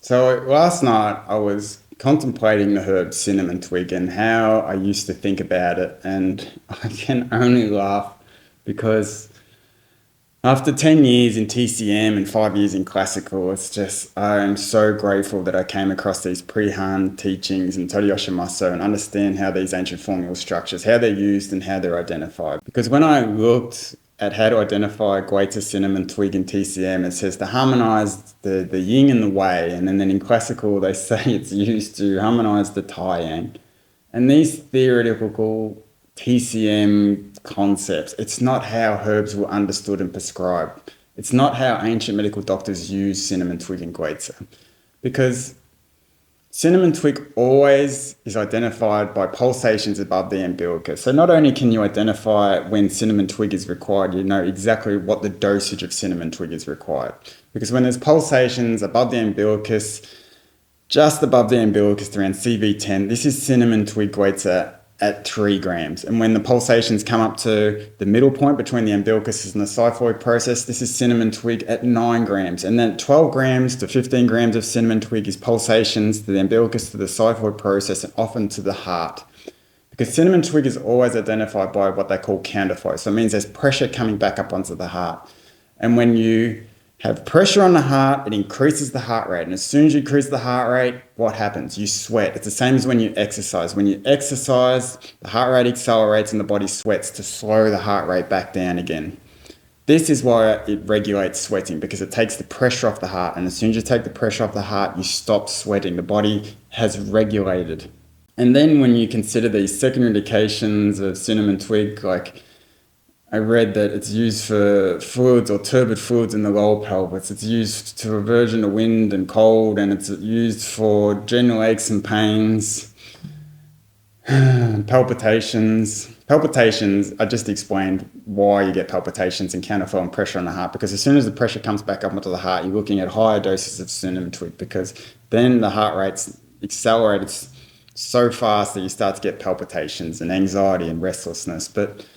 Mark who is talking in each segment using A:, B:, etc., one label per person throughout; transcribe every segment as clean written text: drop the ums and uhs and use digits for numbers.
A: So last night I was contemplating the herb cinnamon twig and how I used to think about it, and I can only laugh because after 10 years in TCM and 5 years in classical, it's just, I am so grateful that I came across these pre-Han teachings and Toriyosha Maso and understand how these ancient formula structures, how they're used and how they're identified. Because when I looked at how to identify Gui Zhi cinnamon twig in TCM, it says to harmonize the yin and the wei, and then in classical they say it's used to harmonize the tai yang. And these theoretical TCM concepts, it's not how herbs were understood and prescribed. It's not how ancient medical doctors use cinnamon twig and Gui Zhi. Because cinnamon twig always is identified by pulsations above the umbilicus. So not only can you identify when cinnamon twig is required, you know exactly what the dosage of cinnamon twig is required. Because when there's pulsations above the umbilicus, just above the umbilicus around CV10, this is cinnamon twig Gui Zhi at 3 grams. And when the pulsations come up to the middle point between the umbilicus and the xiphoid process, this is cinnamon twig at 9 grams. And then 12 grams to 15 grams of cinnamon twig is pulsations to the umbilicus, to the xiphoid process, and often to the heart. Because cinnamon twig is always identified by what they call counterflow. So it means there's pressure coming back up onto the heart. And when you have pressure on the heart, it increases the heart rate. And as soon as you increase the heart rate, what happens? You sweat. It's the same as when you exercise. When you exercise, the heart rate accelerates and the body sweats to slow the heart rate back down again. This is why it regulates sweating, because it takes the pressure off the heart. And as soon as you take the pressure off the heart, you stop sweating. The body has regulated. And then when you consider these secondary indications of cinnamon twig, like I read that it's used for fluids or turbid fluids in the lower pelvis. It's used to aversion to wind and cold, and it's used for general aches and pains, palpitations. Palpitations, I just explained why you get palpitations and counterflow and pressure on the heart, because as soon as the pressure comes back up onto the heart, you're looking at higher doses of cinnamon twig, because then the heart rate's accelerated so fast that you start to get palpitations and anxiety and restlessness. But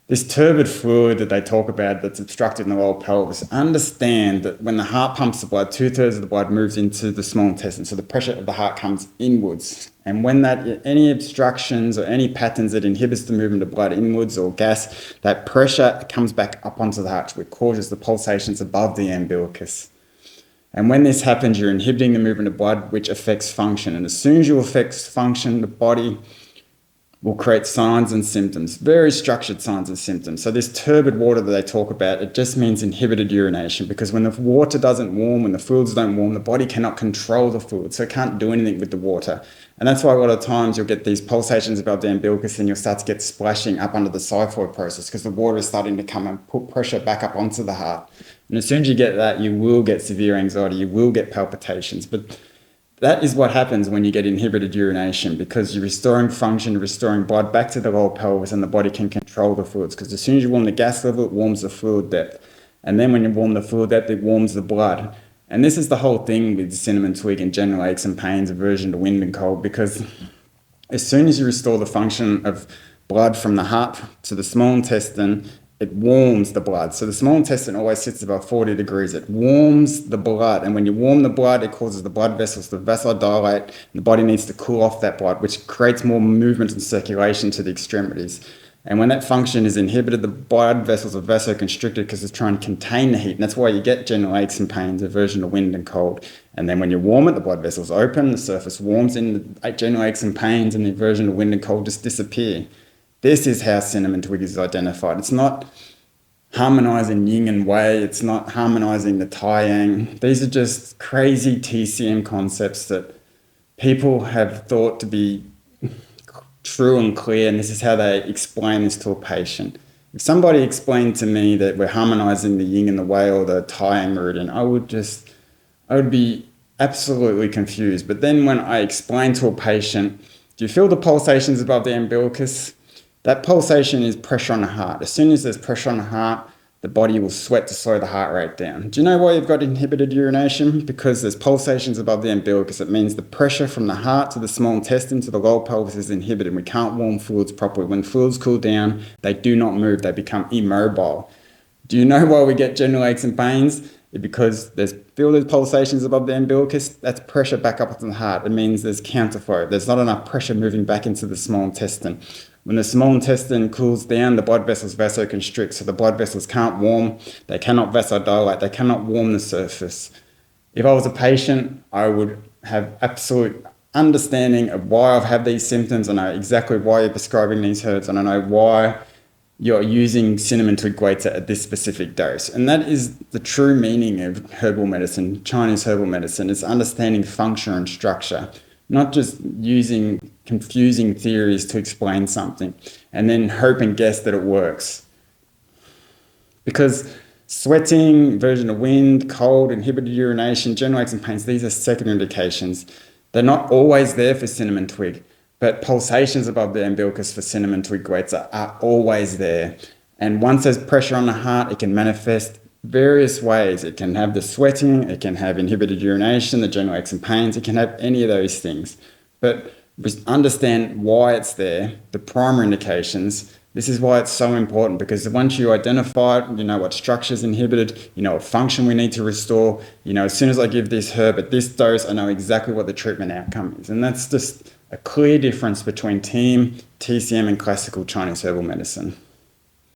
A: this turbid fluid that they talk about that's obstructed in the lower pelvis, understand that when the heart pumps the blood, 2/3 of the blood moves into the small intestine, so the pressure of the heart comes inwards. And when that any obstructions or any patterns that inhibits the movement of blood inwards or gas, that pressure comes back up onto the heart, which causes the pulsations above the umbilicus. And when this happens, you're inhibiting the movement of blood, which affects function. And as soon as you affect function, the body will create signs and symptoms, very structured signs and symptoms. So this turbid water that they talk about, it just means inhibited urination, because when the water doesn't warm, when the fluids don't warm, the body cannot control the fluid, so it can't do anything with the water. And that's why a lot of times you'll get these pulsations above the umbilicus and you'll start to get splashing up under the xiphoid process, because the water is starting to come and put pressure back up onto the heart. And as soon as you get that, you will get severe anxiety, you will get palpitations. But that is what happens when you get inhibited urination, because you're restoring function, restoring blood back to the lower pelvis, and the body can control the fluids. Because as soon as you warm the gas level, it warms the fluid depth. And then when you warm the fluid depth, it warms the blood. And this is the whole thing with cinnamon twig and general aches and pains, aversion to wind and cold, because as soon as you restore the function of blood from the heart to the small intestine, it warms the blood. So the small intestine always sits above 40 degrees. It warms the blood. And when you warm the blood, it causes the blood vessels to vasodilate. And the body needs to cool off that blood, which creates more movement and circulation to the extremities. And when that function is inhibited, the blood vessels are vasoconstricted because it's trying to contain the heat. And that's why you get general aches and pains, aversion to wind and cold. And then when you warm it, the blood vessels open, the surface warms in, the general aches and pains and the aversion to wind and cold just disappear. This is how cinnamon twig is identified. It's not harmonizing yin and wei. It's not harmonizing the tai yang. These are just crazy TCM concepts that people have thought to be true and clear, and this is how they explain this to a patient. If somebody explained to me that we're harmonizing the yin and the wei or the tai yang meridian, I would be absolutely confused. But then when I explain to a patient, do you feel the pulsations above the umbilicus? That pulsation is pressure on the heart. As soon as there's pressure on the heart, the body will sweat to slow the heart rate down. Do you know why you've got inhibited urination? Because there's pulsations above the umbilicus. It means the pressure from the heart to the small intestine to the lower pelvis is inhibited. We can't warm fluids properly. When fluids cool down, they do not move. They become immobile. Do you know why we get general aches and pains? Because feel those pulsations above the umbilicus, that's pressure back up into the heart. It means there's counterflow. There's not enough pressure moving back into the small intestine. When the small intestine cools down, the blood vessels vasoconstrict, so the blood vessels can't warm, they cannot vasodilate, they cannot warm the surface. If I was a patient, I would have absolute understanding of why I've had these symptoms. I know exactly why you're prescribing these herbs, and I know why you're using cinnamon twig guaita at this specific dose. And that is the true meaning of herbal medicine, Chinese herbal medicine. It's understanding function and structure, not just using confusing theories to explain something and then hope and guess that it works. Because sweating, version of wind, cold, inhibited urination, general aches and pains, these are secondary indications. They're not always there for cinnamon twig. But pulsations above the umbilicus for cinnamon twig guaita are always there. And once there's pressure on the heart, it can manifest various ways. It can have the sweating, it can have inhibited urination, the general aches and pains, it can have any of those things. But just understand why it's there, the primary indications. This is why it's so important, because once you identify it, you know what structure is inhibited, you know what function we need to restore. You know, as soon as I give this herb at this dose, I know exactly what the treatment outcome is. And that's just a clear difference between TCM and classical Chinese herbal medicine.